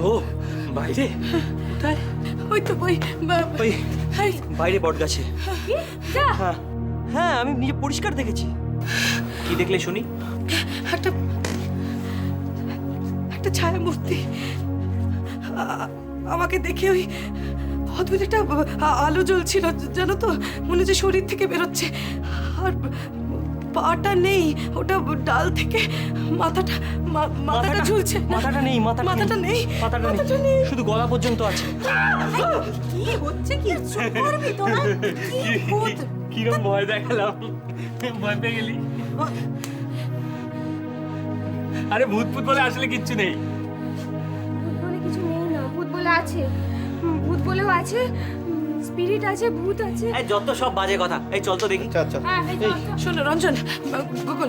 ও বাইরে কোথায়? ওই তো ওই ওই এই, বাইরে বট গাছে। যা। হ্যাঁ হ্যাঁ, আমি নিজে পরিষ্কার দেখেছি। কি দেখলে শুনি? একটা একটা ছায়া মূর্তি আমাকে দেখে ওই অদ্ভুত একটা আলো জ্বলছিল, জানো তো, মনে হচ্ছে শরীর থেকে বেরোচ্ছে। আর পাটা নেই, ওটা ডাল থেকে মাথাটা ঝুলছে। মাথাটা নেই, মাথাটা নেই, মাথাটা নেই, শুধু গলা পর্যন্ত আছে। কি হচ্ছে কি? চুপ করবি তোরা? কি ভূত? কিরম ভয় দেখালাম, ভয় পেয়ে গেলি? আরে ভূত ভূত বলে আসলে কিচ্ছু নেই। ভূত বলে কিছু নেই না, ভূত বলে আছে, ভূত বলেও আছে, স্পিরিট আছে, ভূত আছে। এই যত সব বাজে কথা। এই চল তো দেখি। আচ্ছা হ্যাঁ, এই চল, চল। শোনো রঞ্জন, গুগল,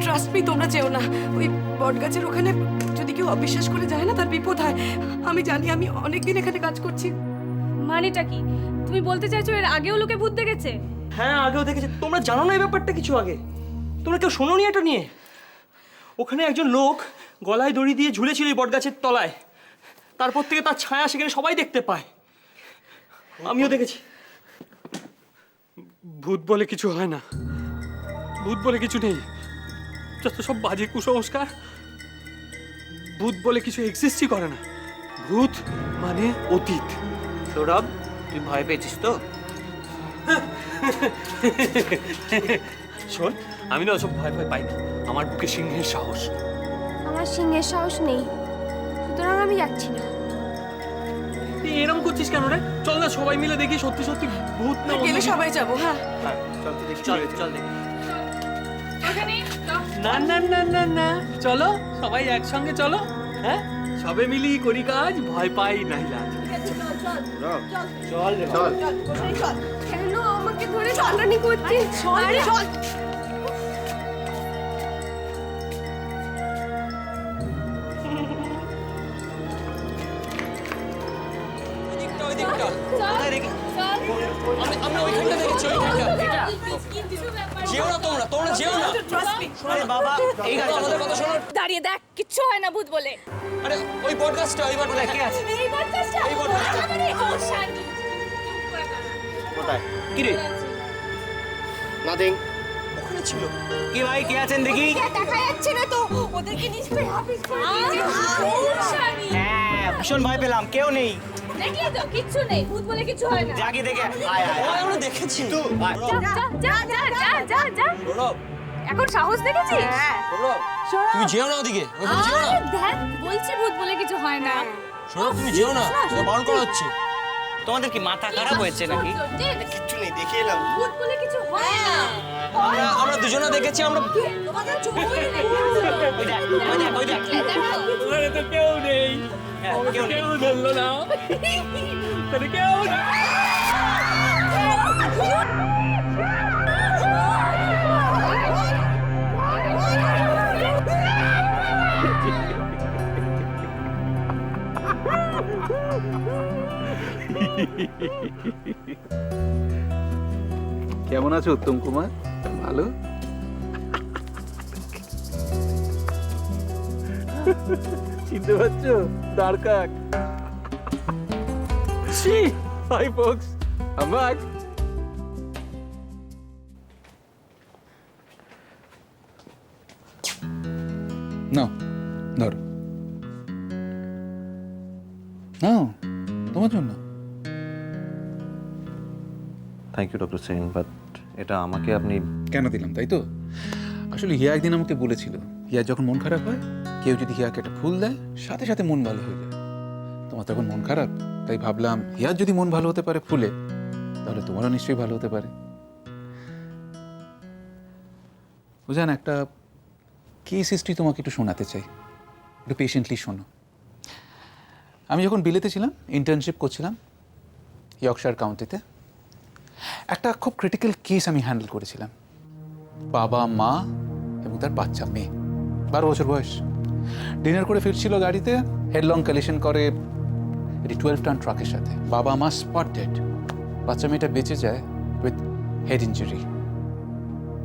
ট্রাস্ট মি, তোমরা যেও না। ওই বট গাছের ওখানে যদি কেউ অবিশ্বাস করে যায় না, তার বিপদ হয়। আমি জানি, আমি অনেকদিন এখানে কাজ করছি। মানেটা কি? তুমি বলতে চাইছো এর আগেও লোকে ভূত দেখেছে? হ্যাঁ আগেও দেখেছি। তোমরা জানো না এই ব্যাপারটা কিছু আগে? তোমরা কেউ শোনোনি এটা নিয়ে? ওখানে একজন লোক গলায় দড়ি দিয়ে ঝুলেছিল এই বটগাছের তলায়। তারপর থেকে তার ছায়া সেখানে সবাই দেখতে পায়। আমিও দেখেছি। ভূত বলে কিছু হয় না, ভূত বলে কিছু নেই, যত সব বাজে কুসংস্কার। ভূত বলে কিছু এক্সিস্টই করে না। ভূত মানে অতীত। সৌরভ, তুই ভয় পেয়েছিস তো? শোন, আমি না ওসব ভয় ভয় পাই না। আমার বুকে সিংহের সাহস। আমার সিংহের সাহস নেই, সুতরাং আমি যাচ্ছি না। তুই এরকম করছিস কেন রে? চল না সবাই মিলে দেখি সত্যি সত্যি ভূত না গেলে সবাই যাবো। হ্যাঁ, চল চল দেখি। ওখানে না না না না না, চলো সবাই একসঙ্গে চলো। হ্যাঁ, সবে মিলি করি কাজ, ভয় পাই নাই লাজ। চল রে চল। কেন আমাকে ধরে টানাটানি করছিস? আরে চল। কোথায় দেখি? আমরা ওইখানটা দেখেছি, ওইখানটা। যেও না তোমরা, তোমরা যেও না। আরে বাবা, এই গাছটা আমাদের কথা শোনো। দাঁড়িয়ে দেখ, কিচ্ছু হয় না ভূত বলে। আরে ওই বটগাছটা, ওই বটগাছটা কে আছে? এই বটগাছটা, এই বটগাছটা। আরে ও শান্তি। কোথায়? কি রে? নাথিং। ওখানে ছিল। কি ভাই, কে আছেন দেখি? দেখা যাচ্ছে না তো, ওদেরকে নিশ্চয়ই হাফিজ করে দিয়েছে। হ্যাঁ, ভীষণ ভয় পেলাম। কেউ নেই। দেখিয়ে দাও, কিচ্ছু নেই, ভূত বলে কিছু হয় না। জাগি দেখে আয় আয়। আমরা দেখেছি। যা যা যা যা যা যা। সৌরভ, এখন সাহস দেখেছিস? সৌরভ, তুমি যেও না ওদিকে। ওখানে যেও না। আরে দেখ, বলছি ভূত বলে কিছু হয় না। সৌরভ, তুমি যেও না। বারণ করা হচ্ছে। তোমাদের কি মাথা খারাপ হয়েছে নাকি? কিচ্ছু নেই, দেখে এলাম। ভূত বলে কিছু হয় না। আমরা দুজনে দেখেছি। আমরা তোমাদের চোখে ওই দেখ, ওই দেখ, ওই দেখ। ওখানে তো কেউ নেই, হ্যাঁ, কেউ নেই। কেউ ধরলো না, তাহলে কেউ নেই। কেমন আছো উত্তম কুমার? ভালো? চিনতে পারছো? দ্বারকাক। Hi folks, I'm back. নাও ধরো, নাও তোমার জন্য। Thank you doctor Singh, but এটা আমাকে আপনি কেন দিলাম তাই তো? আসলে হিয়া একদিন আমাকে বলেছিল, হিয়া যখন মন খারাপ হয়, কেউ যদি হিয়াকে একটা ফুল দেয়, সাথে সাথে মন ভালো হয়ে যায়। তোমার তখন মন খারাপ, তাই ভাবলাম হিয়ার যদি মন ভালো হতে পারে ফুলে, তাহলে তোমারও নিশ্চয়ই ভালো হতে পারে। বুঝলেন, একটা কেস হিস্ট্রি তোমাকে একটু শোনাতে চাই, একটু পেশেন্টলি শোনো। আমি যখন বিলেতে ছিলাম, ইন্টার্নশিপ করছিলাম ইয়র্কশায়ার কাউন্টিতে, একটা খুব ক্রিটিক্যাল কেস আমি হ্যান্ডেল করেছিলাম। বাবা, মা এবং তার বাচ্চা মেয়ে, 12 বছর বয়স। ডিনার করে ফিরছিল গাড়িতে, হেডলং কলিশন করে এটি 12-টন ট্রাকের সাথে। বাবা মা স্পট ডেড, বাচ্চা মেয়েটা বেঁচে যায় with head injury,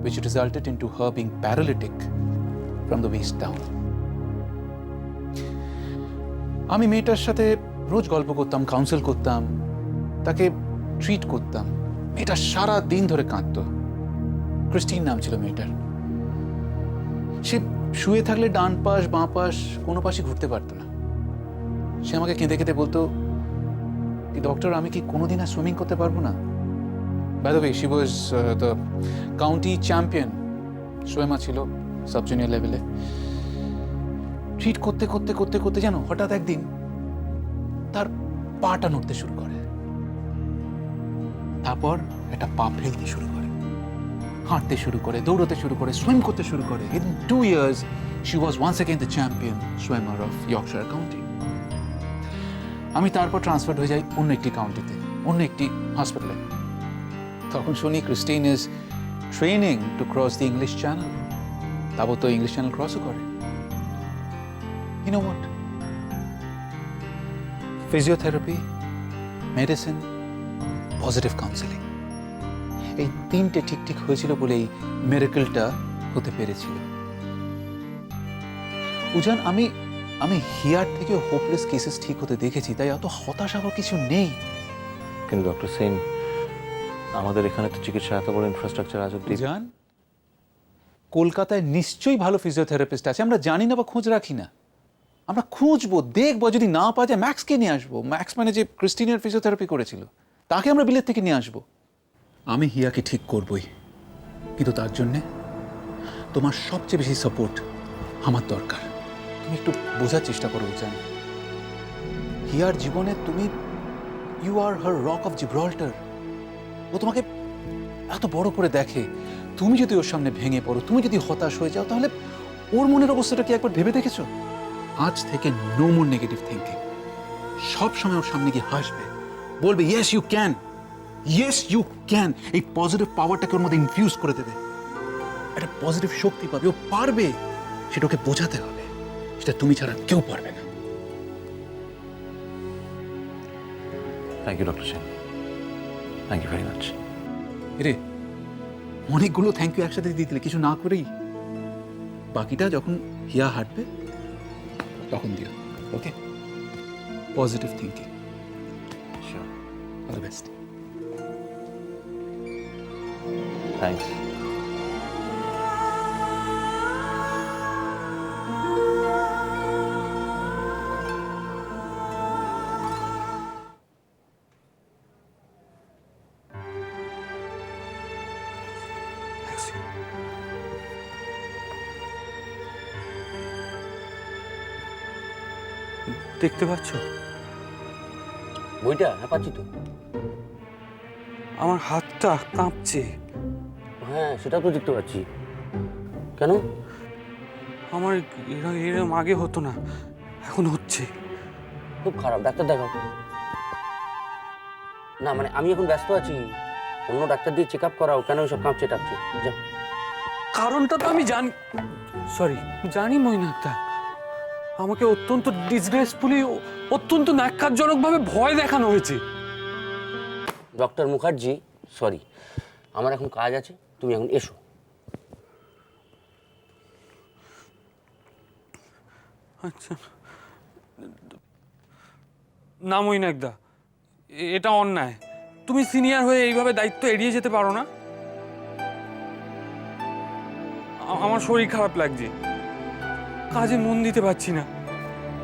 which resulted into her being paralytic from the waist down. আমি মেয়েটার সাথে রোজ গল্প করতাম, কাউন্সেল করতাম, তাকে ট্রিট করতাম। মেয়েটা সারা দিন ধরে কাঁদতো। ক্রিস্টিন নাম ছিল মেয়েটার। সে শুয়ে থাকলে ডান পাশ বাঁ পাশ কোনো পাশে ঘুরতে পারতো না। সে আমাকে কেঁদে কেঁদে বলতো কি ডক্টর, আমি কি কোনোদিন আর সুইমিং করতে পারবো না? By the way, she was the county champion swimmer ছিল, সাব জুনিয়র লেভেলে। ট্রিট করতে করতে করতে করতে যেন হঠাৎ একদিন তার পাটা নড়তে শুরু করে। তারপর একটা পা ফেলতে শুরু করে, হাঁটতে শুরু করে, দৌড়তে শুরু করে, সুইম করতে শুরু করে। In 2 years, she was once again the champion swimmer of Yorkshire County. আমি তারপর ট্রান্সফার হয়ে যাই অন্য একটি কাউন্টিতে, অন্য একটি হসপিটালে। তখন শুনি Christine is training to cross the English Channel. তারপর তো ইংলিশ চ্যানেল ক্রসও করে। You know what? Physiotherapy, medicine, positive counseling. এই তিনটে ঠিক ঠিক হয়েছিল বলেই মিরাকলটা হতে পেরেছিল। উজান, আমি হিয়ার থেকে হোপলেস কেসেস ঠিক হতে দেখেছি, তাই অত হতাশ হওয়ার কিছু নেই। কিন্তু ডক্টর সেন, আমাদের এখানে তো চিকিৎসা এত বড় ইনফ্রাস্ট্রাকচার আজ অব্দি। উজান, কলকাতায় নিশ্চয়ই ভালো ফিজিওথেরাপিস্ট আছে, আমরা জানি না বা খোঁজ রাখি না। আমরা খুঁজবো, দেখবো, যদি না পাওয়া যায় ম্যাক্সকে নিয়ে আসবো। ম্যাক্স মানে যে ক্রিস্টিনের ফিজিওথেরাপি করেছিল, তাকে আমরা বিলেত থেকে নিয়ে আসবো। আমি হিয়াকে ঠিক করবই, কিন্তু তার জন্যে তোমার সবচেয়ে বেশি সাপোর্ট আমার দরকার। তুমি একটু বোঝার চেষ্টা করো উজান, হিয়ার জীবনে তুমি, you are her rock of Gibraltar. ও তোমাকে এত বড় করে দেখে। তুমি যদি ওর সামনে ভেঙে পড়ো, তুমি যদি হতাশ হয়ে যাও, তাহলে ওর মনের অবস্থাটা কি একবার ভেবে দেখেছো? আজ থেকে নো মোর নেগেটিভ থিঙ্কিং। সব সময় ওর সামনে গিয়ে হাসবে, বলবে yes you can, yes you can. এই পজিটিভ পাওয়ারটাকে ওর মধ্যে ইনফিউজ করে দেবে। একটা পজিটিভ শক্তি পাবে, ও পারবে। সেটা ওকে বোঝাতে হবে, সেটা তুমি ছাড়া কেউ পারবে না। Thank you doctor Sen, thank you very much. রে, অনেকগুলো থ্যাংক ইউ একসাথে দিয়ে দিলে, কিছু না করেই। বাকিটা যখন হিয়া হাঁটবে তখন দিও, okay? Positive thinking. Sure, all the best. Thanks. দেখতে পাচ্ছ বইটা? হ্যাঁ, পাচ্ছি তো। আমার হাতটা কাঁপছে। হ্যাঁ, সেটা তো দেখতে পাচ্ছি। কেন? আমার এরম আগে হতো না, এখন হচ্ছে। খুব খারাপ, ডাক্তার দেখাও। না মানে আমি এখন ব্যস্ত আছি, অন্য ডাক্তার দিয়ে চেক আপ করাও। কেন ওইসব কাঁপছে টাপছে? যাও। কারণটা তো আমি জানি মৈনাকদা। আমাকে অত্যন্ত ডিসগ্রেসফুলি, অত্যন্ত ন্যাক্কারজনকভাবে ভয় দেখানো হয়েছে। ডক্টর মুখার্জি, সরি, আমার এখন কাজ আছে, তুমি এখন এসো। আচ্ছা না মৈনাকদা, এটা অন্যায়। তুমি সিনিয়র হয়ে এইভাবে দায়িত্ব এড়িয়ে যেতে পারো না। আমার শরীর খারাপ লাগছে, কাজে মন দিতে পারছি না,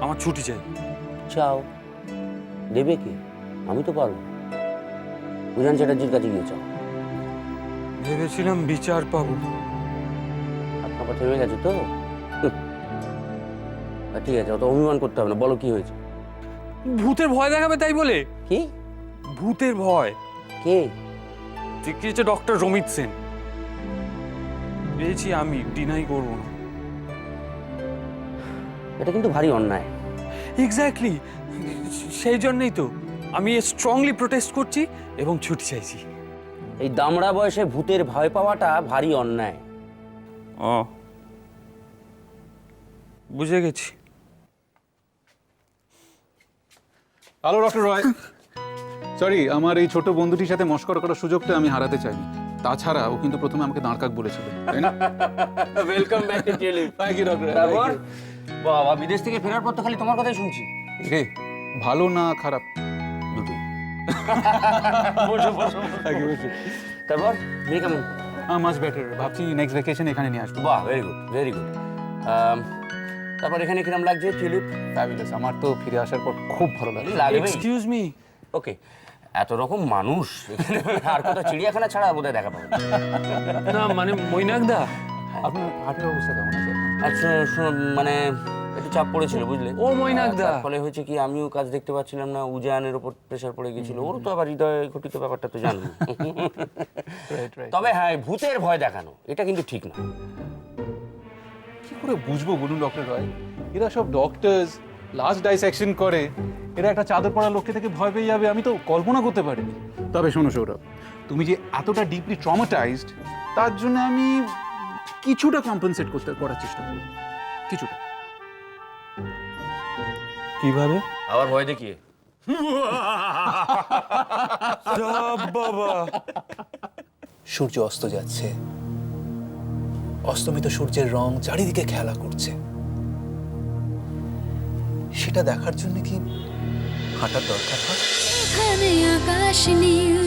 আমার ছুটি চাই। চাও, দেবে কি? আমি তো পারবো। উজান চ্যাটার্জির কাছে গিয়ে চাও। ভেবেছিলাম বিচার পাবো। আপনার কথা থেমে গেছে তো? ঠিক আছে, অত অভিমান করতে হবে না। বলো কি হয়েছে? ভূতের ভয় দেখাবে তাই বলে? কি ভূতের ভয় কে দেখিয়েছে? ডক্টর রমিত সেন। পেয়েছি আমি, ডিনাই করবো না। এটা কিন্তু ভারী অন্যায়। এক্স্যাক্টলি, সেই জন্যই তো আমি স্ট্রংলি প্রোটেস্ট করছি এবং ছুটি চাইছি। এই দামড়া বয়সে ভূতের ভয় পাওয়াটা ভারী অন্যায়। ও, বুঝে গেছি। হ্যালো ডক্টর রয়, সরি, আমার এই ছোট বন্ধুটির সাথে মস্করা করার সুযোগটা আমি হারাতে চাইনি। তাছাড়া ও কিন্তু প্রথমে আমাকে দাঁড় কাক বলেছিল, তাই না? Welcome back to telly. Thank you doctor. তারপর বাবা, বিদেশ থেকে ফেরার পর তো খালি তোমার কথাই শুনছি। রে ভালো না খারাপ? দুটোই। তারপর মেয়ে কেমন? মাচ বেটার, ভাবছি নেক্সট ভ্যাকেশন এখানে নিয়ে আসবো। বাহ, ভেরি গুড, ভেরি গুড। তারপর এখানে কিরম লাগছে টিউলিপ? ফ্যাবুলাস, আমার তো ফিরে আসার পর খুব ভালো লাগে। লাগবে। এক্সকিউজ মি, ওকে, এত রকম মানুষ এখানে আর কোথাও চিড়িয়াখানা ছাড়া বোধহয় দেখা পাবে না। না মানে মৈনাকদা, আপনার হার্টের অবস্থা কেমন আছে এখন? আচ্ছা মানে একটু চাপ পড়েছিল বুঝলে। ও মৈনাকদা। তার ফলে হয়েছে কি, আমিও কাজ দেখতে পাচ্ছিলাম না, উজানের ওপর প্রেশার পড়ে গেছিল। ওর তো আবার হৃদয় ঘটিত ব্যাপারটা তো জানো। তবে হ্যাঁ, ভূতের ভয় দেখানো এটা কিন্তু ঠিক না। কি করে বুঝবো বলুন ডক্টর রয়? এরা সব ডক্টরস, লাস্ট ডাইসেকশন করে, এরা একটা চাদর পরা লোককে থেকে ভয় পেয়ে যাবে, আমি তো কল্পনা করতে পারিনি। তবে শোনো সৌরভ, তুমি যে এতটা ডিপলি ট্রমাটাইজড, তার জন্য আমি কিছুটা কম্পেনসেট করার চেষ্টা করব, কিছুটা। কিভাবে? আবার ভয় দেখিয়ে? বাবা, সূর্য অস্ত যাচ্ছে, অস্তমিত সূর্যের রং চারিদিকে খেলা করছে, সেটা দেখার জন্য কি হাঁটার দরকার হয়? এখানে আকাশ নীল